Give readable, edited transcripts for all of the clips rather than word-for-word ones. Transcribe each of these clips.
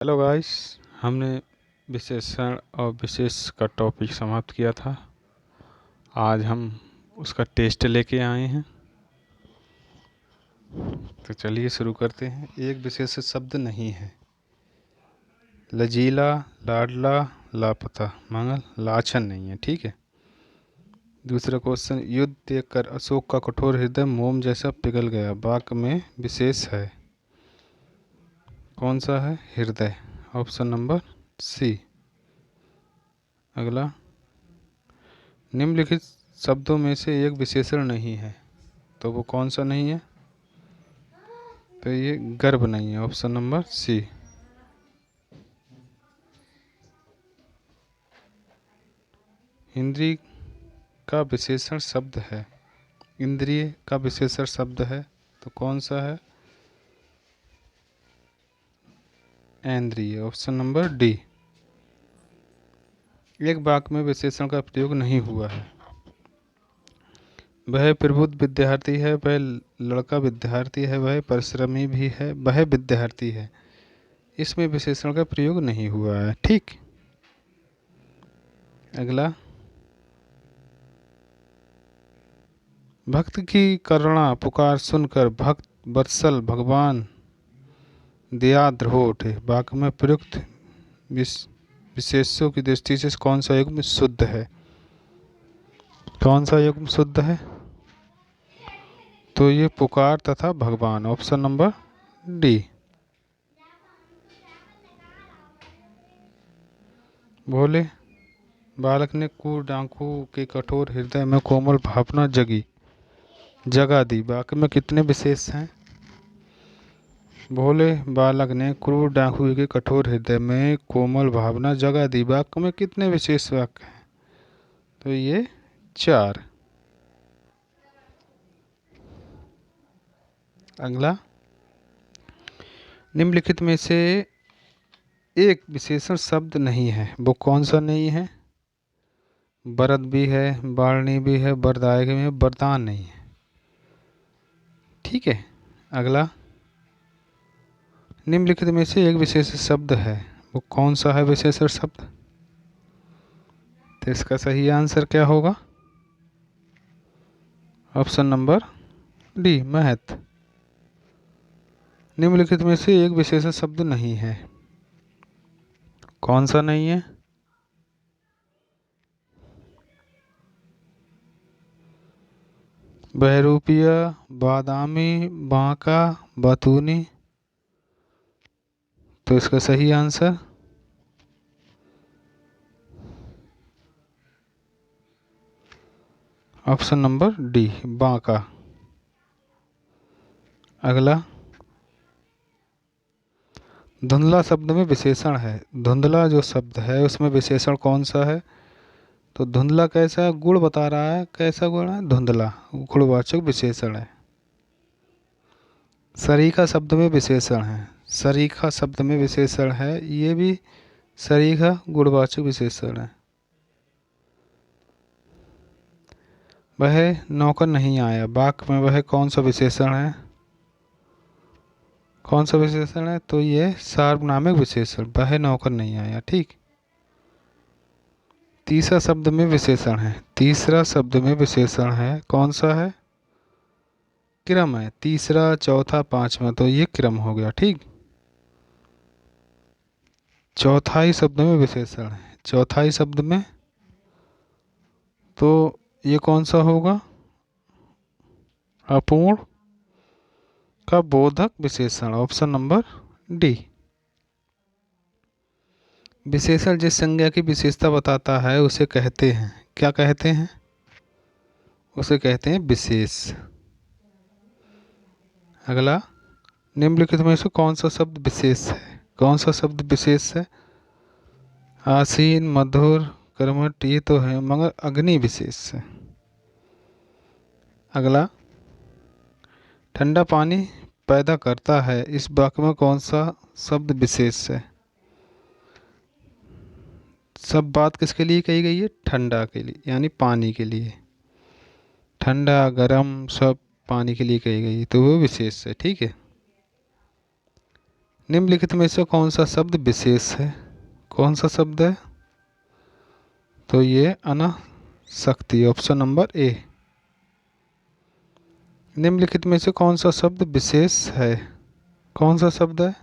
Hello guys, हमने विशेषण और विशेष का टॉपिक समाप्त किया था। आज हम उसका टेस्ट लेके आए हैं, तो चलिए शुरू करते हैं। एक विशेष शब्द नहीं है। लजीला, लाडला, लापता, मंगल, लाछन नहीं है। ठीक है। दूसरा क्वेश्चन, युद्ध देखकर अशोक का कठोर हृदय मोम जैसा पिघल गया। वाक्य में विशेष है, कौन सा है? हृदय। Option number C. अगला, निम्नलिखित शब्दों में से एक विशेषण नहीं है, तो वो कौन सा नहीं है? तो ये गर्भ नहीं है। Option number C. इंद्रिय का विशेषण शब्द है, इंद्रिय का विशेषण शब्द है, तो कौन सा है? इंद्रिय। Option number D. एक वाक्य में विशेषण का प्रयोग नहीं हुआ है। वह प्रबुद्ध विद्यार्थी है, वह लड़का विद्यार्थी है, वह परिश्रमी भी है, वह विद्यार्थी है। इसमें विशेषण का प्रयोग नहीं हुआ है। ठीक। अगला, भक्त की करुणा पुकार सुनकर भक्त वत्सल भगवान दयाद्र हो उठे। वाक्य में प्रयुक्त विशेषों की दृष्टि से कौन सा युग्म शुद्ध है? कौन सा युग्म शुद्ध है? तो ये पुकार तथा भगवान। Option number D. बोले, बालक ने क्रूर डाकू के कठोर हृदय में कोमल भावना जगा दी। वाक्य में कितने विशेष हैं? भोले बालक ने क्रूर डाकू के कठोर हृदय में कोमल भावना जगा दी। वाक्य में कितने विशेष वाक्य हैं? तो ये 4। अगला, निम्नलिखित में से एक विशेषण शब्द नहीं है, वो कौन सा नहीं है? वरद भी है, वारणी भी है, वरदायक भी है, वरदान नहीं है। ठीक है। अगला, निम्नलिखित में से एक विशेष शब्द है, वो कौन सा है विशेषण शब्द? तो इसका सही आंसर क्या होगा? ऑप्शन नंबर डी, महत। निम्नलिखित में से एक विशेष शब्द नहीं है, कौन सा नहीं है? बहरूपिया, बादामी, बांका, बतूनी। तो इसका सही answer option number D, Banka. अगला, धुंधला शब्द में विशेषण है। धुंधला जो शब्द है उसमें विशेषण कौन सा है? तो धुंधला कैसा गुण बता रहा है, कैसा गुण है? धुंधला गुणवाचक विशेषण है। सरीखा शब्द में विशेषण है, सरीखा शब्द में विशेषण है, ये भी सरीखा गुणवाचक विशेषण है। वह नौकर नहीं आया। वाक्य में वह कौन सा विशेषण है? कौन सा विशेषण है? तो ये सार्वनामिक विशेषण, वह नौकर नहीं आया। ठीक। तीसरा शब्द में विशेषण है, तीसरा शब्द में विशेषण है, कौन सा है? क्रम है, तीसरा, चौथा, पांचवा, तो ये क्रम हो गया। ठीक। चौथाई शब्द में विशेषण है, चौथाई शब्द में, तो ये कौन सा होगा? अपूर्ण का बोधक विशेषण। Option number D. विशेषण जिस संज्ञा की विशेषता बताता है उसे कहते हैं, क्या कहते हैं? उसे कहते हैं विशेष। अगला, निम्नलिखित में से कौन सा शब्द विशेष है? कौन सा शब्द विशेष है? आसीन, मधुर, कर्मठ, ये तो है, मगर अग्नि विशेष है। अगला, ठंडा पानी पैदा करता है, इस वाक्य में कौन सा शब्द विशेष है? सब बात किसके लिए कही गई है? ठंडा के लिए, यानी पानी के लिए। ठंडा गरम सब पानी के लिए कही गई, तो वो विशेष है। ठीक है। निम्नलिखित में से कौन सा शब्द विशेष है? कौन सा शब्द है? तो ये अनासक्ति, ऑप्शन नंबर ए। निम्नलिखित में से कौन सा शब्द विशेष है? कौन सा शब्द है?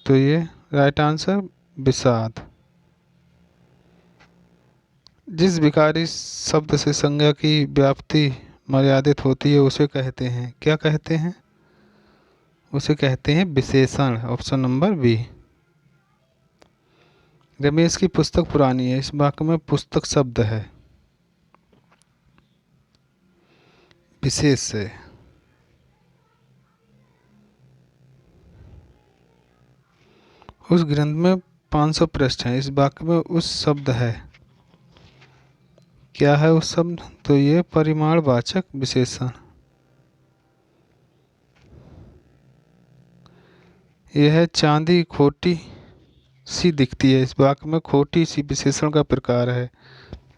तो ये राइट आंसर विषाद। जिस विकारी शब्द से संज्ञा की व्याप्ति मर्यादित होती है उसे कहते हैं, क्या कहते हैं? उसे कहते हैं विशेषण, ऑप्शन नंबर बी। रमेश की पुस्तक पुरानी है, इस वाक्य में पुस्तक शब्द है विशेष से। उस ग्रंथ में 500 पृष्ठ हैं, इस वाक्य में उस शब्द है, क्या है उस शब्द? तो ये परिमाणवाचक विशेषण। यह है चांदी खोटी सी दिखती है, इस वाक्य में खोटी सी विशेषण का प्रकार है,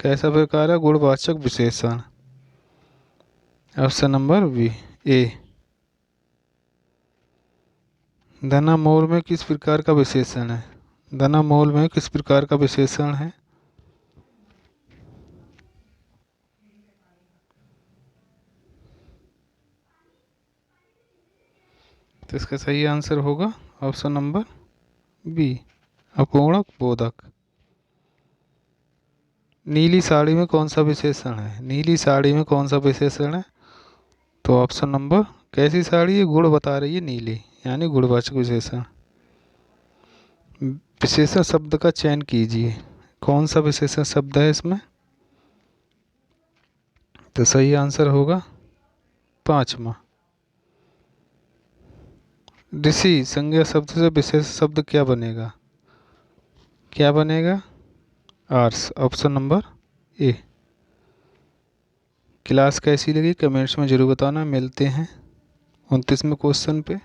कैसा प्रकार है? गुणवाचक विशेषण, ऑप्शन नंबर बी ए। धना मोल में किस प्रकार का विशेषण है? धना मोल में किस प्रकार का विशेषण है? तो इसका सही आंसर होगा ऑप्शन नंबर बी, अपूर्णक बोधक। नीली साड़ी में कौन सा विशेषण है? नीली साड़ी में कौन सा विशेषण है? तो ऑप्शन नंबर, कैसी साड़ी है? गुण बता रही है नीली, यानी गुणवाचक विशेषण। विशेषण शब्द का चयन कीजिए, कौन सा विशेषण शब्द है इसमें? तो सही आंसर होगा 5वां। ऋषि संज्ञा शब्द से विशेष शब्द क्या बनेगा? क्या बनेगा? आर्स, ऑप्शन नंबर ए। क्लास कैसी लगी कमेंट्स में जरूर बताना। मिलते हैं 29वें क्वेश्चन पे।